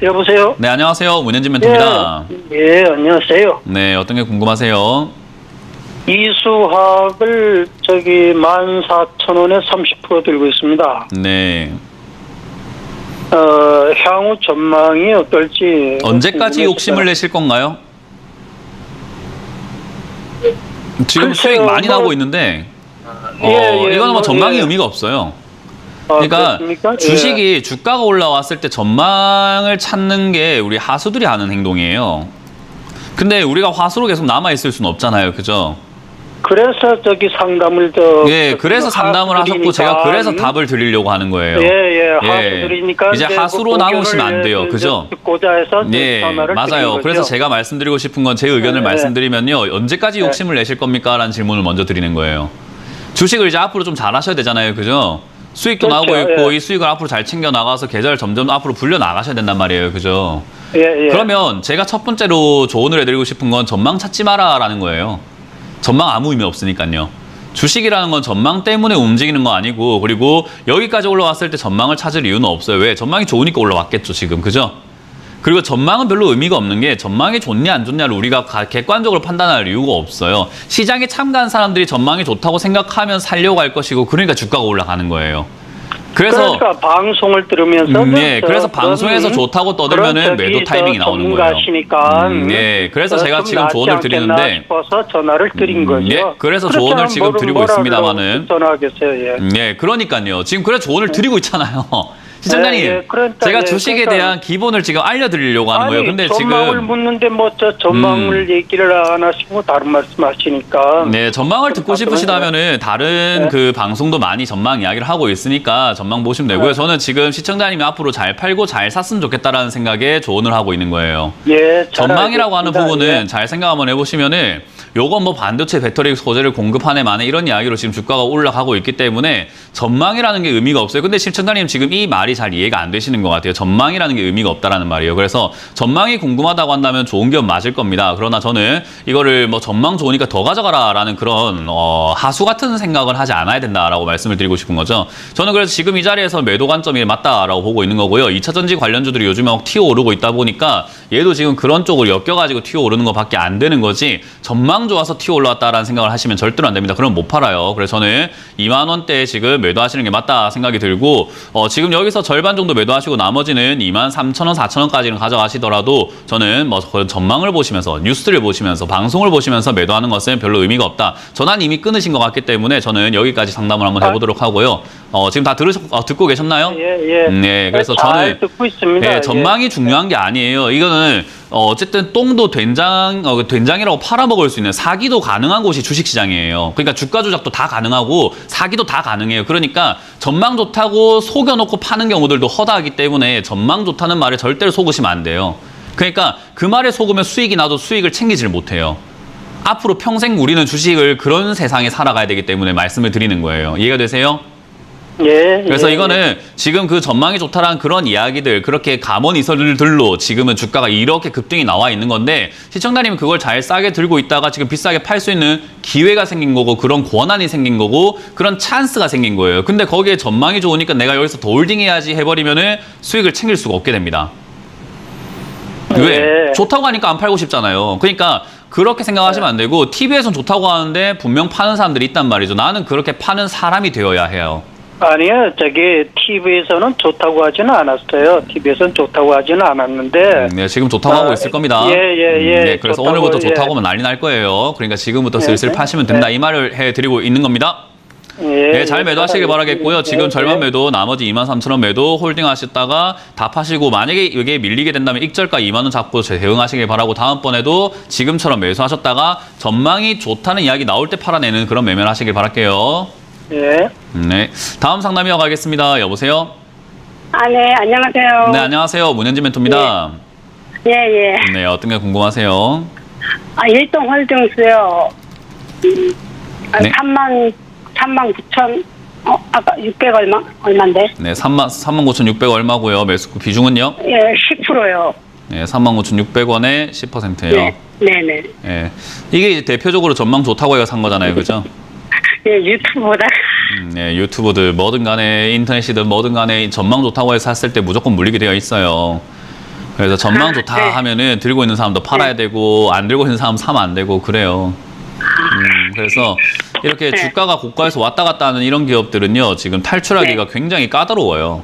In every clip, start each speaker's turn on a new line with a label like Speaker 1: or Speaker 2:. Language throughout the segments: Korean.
Speaker 1: 여보세요?
Speaker 2: 네, 안녕하세요. 문현진 멘토입니다.
Speaker 1: 예, 안녕하세요.
Speaker 2: 네, 어떤 게 궁금하세요?
Speaker 1: 이수학을 14,000원에 30% 들고 있습니다.
Speaker 2: 네.
Speaker 1: 향후 전망이 어떨지.
Speaker 2: 언제까지 욕심을 내실 건가요? 지금
Speaker 1: 글쎄요,
Speaker 2: 수익 많이 나고 있는데, 이거는 뭐 전망이 의미가 없어요. 그러니까
Speaker 1: 그렇습니까?
Speaker 2: 주식이 주가가 올라왔을 때 전망을 찾는 게 우리 하수들이 하는 행동이에요. 근데 우리가 화수로 계속 남아있을 수는 없잖아요. 그죠?
Speaker 1: 그래서 상담을
Speaker 2: 그래서 상담을 하셨고 제가 그래서 답을 드리려고 하는 거예요.
Speaker 1: 하수들이니까
Speaker 2: 이제 하수로 남으시면 안 돼요. 그죠?
Speaker 1: 듣고자 해서 전화를
Speaker 2: 맞아요. 그래서
Speaker 1: 거죠.
Speaker 2: 제가 말씀드리고 싶은 건 제 의견을 말씀드리면요. 언제까지 욕심을 내실 겁니까? 라는 질문을 먼저 드리는 거예요. 주식을 이제 앞으로 좀 잘 하셔야 되잖아요. 그죠? 수익도
Speaker 1: 그렇죠.
Speaker 2: 나오고 있고 이 수익을 앞으로 잘 챙겨 나가서 계좌를 점점 앞으로 불려 나가셔야 된단 말이에요. 그죠? 그러면 제가 첫 번째로 조언을 해드리고 싶은 건 전망 찾지 마라라는 거예요. 전망 아무 의미 없으니까요. 주식이라는 건 전망 때문에 움직이는 거 아니고, 그리고 여기까지 올라왔을 때 전망을 찾을 이유는 없어요. 왜? 전망이 좋으니까 올라왔겠죠, 지금. 그죠? 그리고 전망은 별로 의미가 없는 게 전망이 좋냐 안 좋냐를 우리가 객관적으로 판단할 이유가 없어요. 시장에 참가한 사람들이 전망이 좋다고 생각하면 살려고 할 것이고, 그러니까 주가가 올라가는 거예요. 그러니까
Speaker 1: 방송을 들으면서
Speaker 2: 그래서 방송에서 좋다고 떠들면은 매도 타이밍이 나오는 거예요. 그래서 제가 지금 조언을 드리는데
Speaker 1: 싶어서 전화를 드린 거죠.
Speaker 2: 그래서 조언을 지금 드리고 있습니다만은
Speaker 1: 전화하겠어요.
Speaker 2: 그러니까요. 지금 그래서 조언을 드리고 있잖아요. 시청자님, 제가 주식에 대한 기본을 지금 알려드리려고 하는 거예요. 근데
Speaker 1: 전망을
Speaker 2: 지금
Speaker 1: 묻는데 전망을 얘기를 안 하시고 다른 말씀하시니까.
Speaker 2: 네, 전망을 듣고 싶으시다면은 다른 그 방송도 많이 전망 이야기를 하고 있으니까 전망 보시면 되고요. 저는 지금 시청자님이 앞으로 잘 팔고 잘 샀으면 좋겠다라는 생각에 조언을 하고 있는 거예요. 전망이라고 하는 부분은 잘 생각 한번 해보시면은 요건 뭐 반도체 배터리 소재를 공급하네 마네 이런 이야기로 지금 주가가 올라가고 있기 때문에 전망이라는 게 의미가 없어요. 근데 시청자님 지금 이 말이 잘 이해가 안 되시는 것 같아요. 전망이라는 게 의미가 없다라는 말이에요. 그래서 전망이 궁금하다고 한다면 좋은 기업 맞을 겁니다. 그러나 저는 이거를 뭐 전망 좋으니까 더 가져가라라는 그런 하수 같은 생각을 하지 않아야 된다라고 말씀을 드리고 싶은 거죠. 저는 그래서 지금 이 자리에서 매도 관점이 맞다라고 보고 있는 거고요. 2차전지 관련주들이 요즘에 막 튀어오르고 있다 보니까 얘도 지금 그런 쪽을 엮여가지고 튀어오르는 것밖에 안 되는 거지 전망 좋아서 튀어 올라왔다라는 생각을 하시면 절대로 안 됩니다. 그럼 못 팔아요. 그래서 저는 2만 원대에 지금 매도하시는 게 맞다 생각이 들고 지금 여기서 절반 정도 매도하시고 나머지는 23,000원, 4,000원까지는 가져가시더라도 저는 뭐 전망을 보시면서 뉴스를 보시면서 방송을 보시면서 매도하는 것은 별로 의미가 없다. 전환 이미 끊으신 것 같기 때문에 저는 여기까지 상담을 한번 해보도록 하고요. 지금 다 듣고 계셨나요? 네, 그래서 저는
Speaker 1: 듣고 있습니다.
Speaker 2: 전망이 중요한 게 아니에요. 이거는 어쨌든 똥도 된장이라고 팔아먹을 수 있는 사기도 가능한 곳이 주식시장이에요. 그러니까 주가 조작도 다 가능하고 사기도 다 가능해요. 그러니까 전망 좋다고 속여놓고 파는 경우들도 허다하기 때문에 전망 좋다는 말에 절대로 속으시면 안 돼요. 그러니까 그 말에 속으면 수익이 나도 수익을 챙기질 못해요. 앞으로 평생 우리는 주식을 그런 세상에 살아가야 되기 때문에 말씀을 드리는 거예요. 이해가 되세요? 그래서 이거는 지금 그 전망이 좋다라는 그런 이야기들 그렇게 감언이설들로 지금은 주가가 이렇게 급등이 나와 있는 건데 시청자님은 그걸 잘 싸게 들고 있다가 지금 비싸게 팔 수 있는 기회가 생긴 거고 그런 권한이 생긴 거고 그런 찬스가 생긴 거예요. 근데 거기에 전망이 좋으니까 내가 여기서 더 홀딩해야지 해버리면은 수익을 챙길 수가 없게 됩니다. 왜? 좋다고 하니까 안 팔고 싶잖아요. 그러니까 그렇게 생각하시면 안 되고 TV에선 좋다고 하는데 분명 파는 사람들이 있단 말이죠. 나는 그렇게 파는 사람이 되어야 해요.
Speaker 1: 아니요, TV에서는 좋다고 하지는 않았어요. TV에서는 좋다고 하지는 않았는데.
Speaker 2: 네, 지금 좋다고 하고 있을 겁니다. 네, 그래서 오늘부터 좋다고 하면 난리 날 거예요. 그러니까 지금부터 슬슬 파시면 된다. 이 말을 해드리고 있는 겁니다. 네, 잘 매도하시길 바라겠고요. 지금 절반 매도, 나머지 23,000원 매도 홀딩 하셨다가 다 파시고 만약에 이게 밀리게 된다면 익절가 2만 원 잡고 대응하시길 바라고 다음번에도 지금처럼 매수하셨다가 전망이 좋다는 이야기 나올 때 팔아내는 그런 매매를 하시길 바랄게요. 네, 다음 상담 이어가겠습니다. 여보세요?
Speaker 3: 네, 안녕하세요.
Speaker 2: 네, 안녕하세요. 문현진 멘토입니다. 네, 어떤 게 궁금하세요?
Speaker 3: 일동 홀딩스요.
Speaker 2: 네.
Speaker 3: 39,000, 아까 600 얼마인데?
Speaker 2: 네, 39,600 얼마고요. 매수 비중은요?
Speaker 3: 10%요.
Speaker 2: 네, 35,600원에 10%예요.
Speaker 3: 네네.
Speaker 2: 이게 대표적으로 전망 좋다고 해서 산 거잖아요. 그죠?
Speaker 3: 유튜브보다.
Speaker 2: 네, 유튜브들 뭐든 간에 인터넷이든 뭐든 간에 전망 좋다고 해서 샀을 때 무조건 물리게 되어 있어요. 그래서 전망 좋다
Speaker 3: 네.
Speaker 2: 하면은 들고 있는 사람도 팔아야 되고 안 들고 있는 사람 사면 안 되고 그래요. 그래서 이렇게
Speaker 3: 네.
Speaker 2: 주가가 고가에서 왔다 갔다 하는 이런 기업들은요, 지금 탈출하기가 굉장히 까다로워요.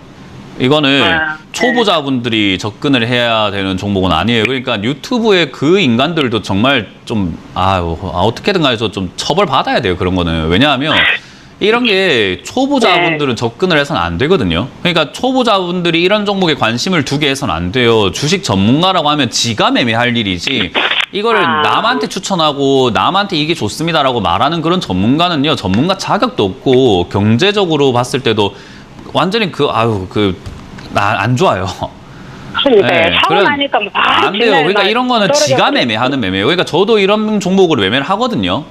Speaker 2: 이거는
Speaker 3: 네.
Speaker 2: 초보자분들이 접근을 해야 되는 종목은 아니에요. 그러니까 유튜브의 그 인간들도 정말 좀, 어떻게든 간에 좀 처벌 받아야 돼요. 그런 거는. 왜냐하면 이런 게 초보자분들은 접근을 해서는 안 되거든요. 그러니까 초보자분들이 이런 종목에 관심을 두게 해서는 안 돼요. 주식 전문가라고 하면 지가 매매할 일이지. 이거를 남한테 추천하고 남한테 이게 좋습니다라고 말하는 그런 전문가는요, 전문가 자격도 없고 경제적으로 봤을 때도 완전히 안 좋아요.
Speaker 3: 그러니까 사고
Speaker 2: 그래,
Speaker 3: 나니까
Speaker 2: 안 돼요. 그러니까 이런 거는 지가 매매하는 매매예요. 그러니까 저도 이런 종목으로 매매를 하거든요.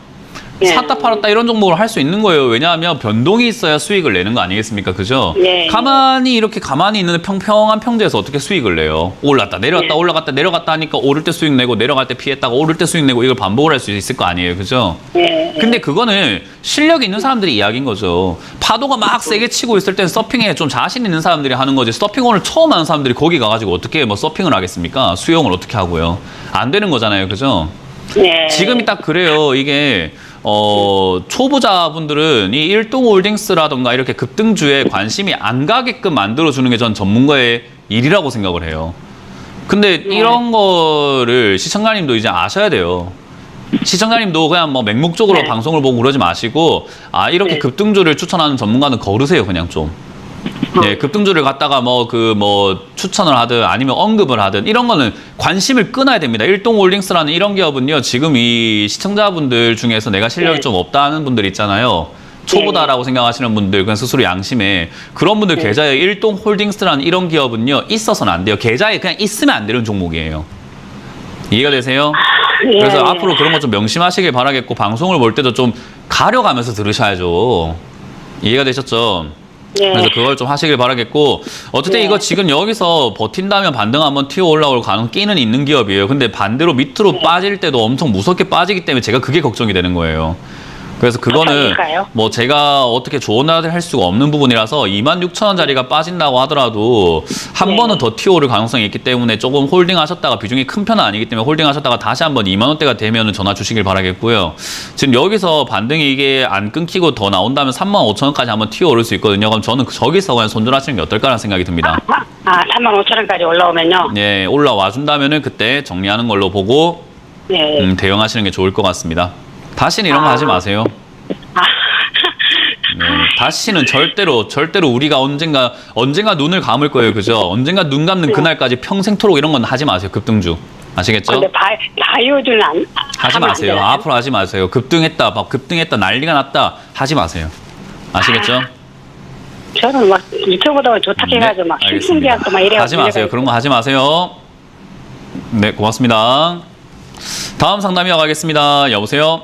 Speaker 3: 네.
Speaker 2: 샀다 팔았다 이런 종목을 할 수 있는 거예요. 왜냐하면 변동이 있어야 수익을 내는 거 아니겠습니까? 그죠?
Speaker 3: 네.
Speaker 2: 가만히 있는 평평한 평지에서 어떻게 수익을 내요? 올랐다 내려갔다
Speaker 3: 네.
Speaker 2: 올라갔다 내려갔다 하니까 오를 때 수익 내고 내려갈 때 피했다가 오를 때 수익 내고 이걸 반복을 할 수 있을 거 아니에요. 그죠?
Speaker 3: 네.
Speaker 2: 근데 그거는 실력 있는 사람들이 이야기인 거죠. 파도가 막 세게 치고 있을 땐 서핑에 좀 자신 있는 사람들이 하는 거지. 서핑을 처음 하는 사람들이 거기 가가지고 어떻게 뭐 서핑을 하겠습니까? 수영을 어떻게 하고요? 안 되는 거잖아요. 그죠?
Speaker 3: 네.
Speaker 2: 지금이 딱 그래요. 이게 초보자분들은 이 일동홀딩스라던가 이렇게 급등주에 관심이 안 가게끔 만들어주는 게 전 전문가의 일이라고 생각을 해요. 근데 이런 거를 시청자님도 이제 아셔야 돼요. 시청자님도 그냥 뭐 맹목적으로
Speaker 3: 네.
Speaker 2: 방송을 보고 그러지 마시고, 이렇게
Speaker 3: 네.
Speaker 2: 급등주를 추천하는 전문가는 거르세요, 그냥 좀. 예, 급등주를 갖다가 추천을 하든 아니면 언급을 하든 이런 거는 관심을 끊어야 됩니다. 일동홀딩스라는 이런 기업은요, 지금 이 시청자분들 중에서 내가 실력이
Speaker 3: 네.
Speaker 2: 좀 없다는 분들 있잖아요. 초보다라고 생각하시는 분들, 그냥 스스로 양심에. 그런 분들 계좌에 일동홀딩스라는 이런 기업은요, 있어서는 안 돼요. 계좌에 그냥 있으면 안 되는 종목이에요. 이해가 되세요?
Speaker 3: 예.
Speaker 2: 그래서 앞으로 그런 거 좀 명심하시길 바라겠고, 방송을 볼 때도 좀 가려가면서 들으셔야죠. 이해가 되셨죠?
Speaker 3: 네.
Speaker 2: 그래서 그걸 좀 하시길 바라겠고, 어쨌든
Speaker 3: 네.
Speaker 2: 이거 지금 여기서 버틴다면 반등 한번 튀어 올라올 끼는 있는 기업이에요. 근데 반대로 밑으로 빠질 때도 엄청 무섭게 빠지기 때문에 제가 그게 걱정이 되는 거예요. 그래서 그거는
Speaker 3: 그럴까요?
Speaker 2: 뭐 제가 어떻게 조언을 할 수가 없는 부분이라서 26,000원짜리가 빠진다고 하더라도 한
Speaker 3: 네.
Speaker 2: 번은 더 튀어오를 가능성이 있기 때문에 조금 홀딩 하셨다가, 비중이 큰 편은 아니기 때문에 홀딩 하셨다가 다시 한번 2만원대가 되면 전화 주시길 바라겠고요. 지금 여기서 반등이 이게 안 끊기고 더 나온다면 35,000원까지 한번 튀어오를 수 있거든요. 그럼 저는 저기서 그냥 손절하시는 게 어떨까라는 생각이 듭니다.
Speaker 3: 35,000원까지 올라오면요.
Speaker 2: 네, 올라와 준다면은 그때 정리하는 걸로 보고
Speaker 3: 네.
Speaker 2: 대응하시는 게 좋을 것 같습니다. 다시는 이런 거 하지 마세요. 네, 다시는 절대로 우리가 언젠가 눈을 감을 거예요. 그죠? 언젠가 눈 감는 그날까지 평생토록 이런 건 하지 마세요. 급등주. 아시겠죠?
Speaker 3: 근데 바이오주는
Speaker 2: 하지
Speaker 3: 하면 안
Speaker 2: 마세요.
Speaker 3: 돼요.
Speaker 2: 앞으로 하지 마세요. 급등했다, 난리가 났다. 하지 마세요. 아시겠죠?
Speaker 3: 저는 막 유튜브도 좋다 해가지고 막
Speaker 2: 알겠습니다.
Speaker 3: 신기하고 막 이래가지고.
Speaker 2: 하지 마세요. 그런 거 하지 마세요. 네, 고맙습니다. 다음 상담 이어가겠습니다. 여보세요?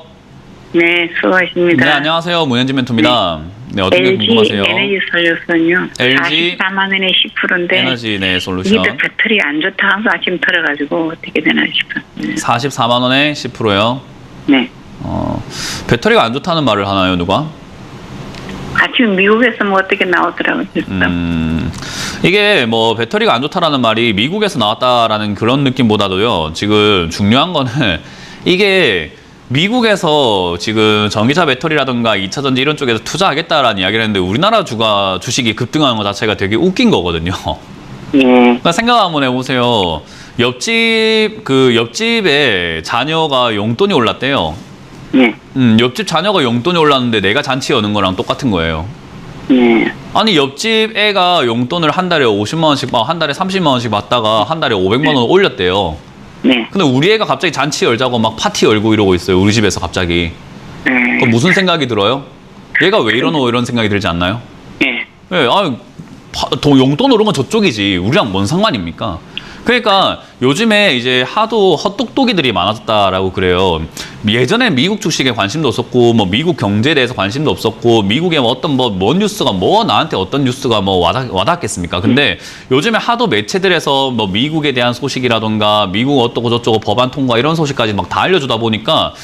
Speaker 4: 네, 수고하십니다.
Speaker 2: 네, 안녕하세요. 문현진 멘토입니다. 네, 어떤 게
Speaker 4: LG
Speaker 2: 궁금하세요?
Speaker 4: 에너지 솔루션요.
Speaker 2: LG
Speaker 4: 44만 원에 10%인데
Speaker 2: 에너지 네,
Speaker 4: 이게
Speaker 2: 솔루션.
Speaker 4: 배터리 안 좋다 하면서 아침 털어가지고 어떻게 되나 싶었어요.
Speaker 2: 44만 원에 10%요.
Speaker 4: 네.
Speaker 2: 배터리가 안 좋다는 말을 하나요, 누가?
Speaker 4: 아침 미국에서 뭐 어떻게 나오더라고요.
Speaker 2: 이게 뭐 배터리가 안 좋다라는 말이 미국에서 나왔다라는 그런 느낌보다도요, 지금 중요한 거는 이게 미국에서 지금 전기차 배터리라든가 2차전지 이런 쪽에서 투자하겠다라는 이야기를 했는데 우리나라 주식이 급등하는 것 자체가 되게 웃긴 거거든요. 그러니까 생각 한번 해보세요. 옆집에 자녀가 용돈이 올랐대요.
Speaker 4: 네.
Speaker 2: 옆집 자녀가 용돈이 올랐는데 내가 잔치 여는 거랑 똑같은 거예요.
Speaker 4: 네.
Speaker 2: 아니, 옆집 애가 용돈을 한 달에 50만 원씩 한 달에 30만 원씩 받다가 한 달에 500만 원 올렸대요.
Speaker 4: 네.
Speaker 2: 근데 우리 애가 갑자기 잔치 열자고 막 파티 열고 이러고 있어요. 우리 집에서 갑자기.
Speaker 4: 네.
Speaker 2: 그럼 무슨 생각이 들어요? 얘가 왜 이러노 이런 생각이 들지 않나요?
Speaker 4: 네.
Speaker 2: 예, 용돈 오른 건 저쪽이지. 우리랑 뭔 상관입니까? 그러니까 요즘에 이제 하도 헛똑똑이들이 많아졌다라고 그래요. 예전에 미국 주식에 관심도 없었고, 뭐 미국 경제에 대해서 관심도 없었고, 미국의 뭔 뉴스가 나한테 어떤 뉴스가 와닿겠습니까? 근데 요즘에 하도 매체들에서 뭐 미국에 대한 소식이라던가, 미국 어떠고 저쩌고 법안 통과 이런 소식까지 막 다 알려주다 보니까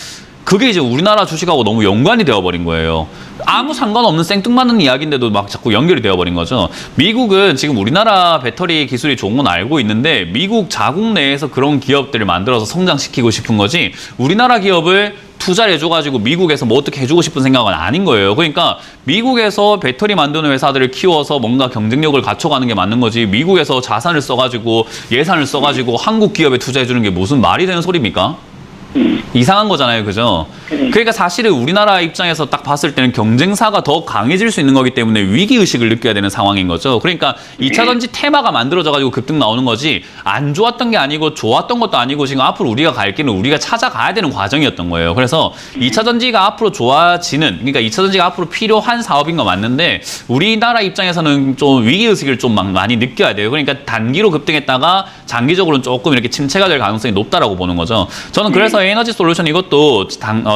Speaker 2: 그게 이제 우리나라 주식하고 너무 연관이 되어버린 거예요. 아무 상관없는 생뚱맞는 이야기인데도 막 자꾸 연결이 되어버린 거죠. 미국은 지금 우리나라 배터리 기술이 좋은 건 알고 있는데 미국 자국 내에서 그런 기업들을 만들어서 성장시키고 싶은 거지 우리나라 기업을 투자를 해줘가지고 미국에서 뭐 어떻게 해주고 싶은 생각은 아닌 거예요. 그러니까 미국에서 배터리 만드는 회사들을 키워서 뭔가 경쟁력을 갖춰가는 게 맞는 거지 미국에서 자산을 써가지고 예산을 써가지고 한국 기업에 투자해주는 게 무슨 말이 되는 소리입니까? 이상한 거잖아요. 그죠? 그러니까 사실은 우리나라 입장에서 딱 봤을 때는 경쟁사가 더 강해질 수 있는 거기 때문에 위기의식을 느껴야 되는 상황인 거죠. 그러니까 2차 전지 테마가 만들어져가지고 급등 나오는 거지 안 좋았던 게 아니고 좋았던 것도 아니고 지금 앞으로 우리가 갈 길은 우리가 찾아가야 되는 과정이었던 거예요. 그래서 2차 전지가 앞으로 좋아지는 그러니까 2차 전지가 앞으로 필요한 사업인 거 맞는데 우리나라 입장에서는 좀 위기의식을 좀 많이 느껴야 돼요. 그러니까 단기로 급등했다가 장기적으로는 조금 이렇게 침체가 될 가능성이 높다라고 보는 거죠. 저는 그래서 에너지 솔루션 이것도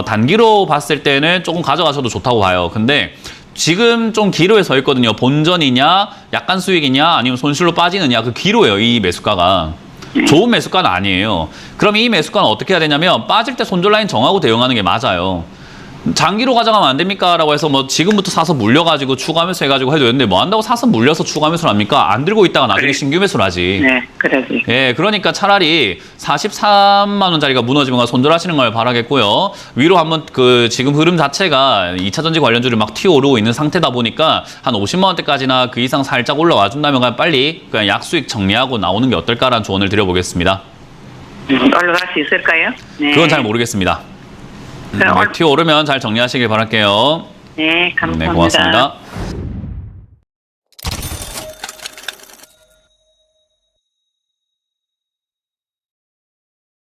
Speaker 2: 단기로 봤을 때는 조금 가져가셔도 좋다고 봐요. 근데 지금 좀 기로에 서 있거든요. 본전이냐, 약간 수익이냐, 아니면 손실로 빠지느냐 그 기로예요. 이 매수가가. 좋은 매수가는 아니에요. 그럼 이 매수가는 어떻게 해야 되냐면 빠질 때 손절 라인 정하고 대응하는 게 맞아요. 장기로 가져가면 안 됩니까? 라고 해서 뭐 지금부터 사서 물려가지고 추가 매수 해가지고 해도 되는데 뭐 한다고 사서 물려서 추가 매수를 합니까? 안 들고 있다가 나중에 신규 매수를 하지.
Speaker 4: 네, 그러지.
Speaker 2: 예, 그러니까 차라리 43만 원짜리가 무너지면 손절하시는 걸 바라겠고요. 위로 한번 그 지금 흐름 자체가 2차 전지 관련주를 막 튀어오르고 있는 상태다 보니까 한 50만 원대까지나 그 이상 살짝 올라와 준다면 그냥 빨리 그냥 약수익 정리하고 나오는 게 어떨까라는 조언을 드려보겠습니다.
Speaker 4: 올라갈 수 있을까요? 네.
Speaker 2: 그건 잘 모르겠습니다. 튀어오르면 잘 정리하시길 바랄게요.
Speaker 4: 네, 감사합니다.
Speaker 2: 네, 고맙습니다.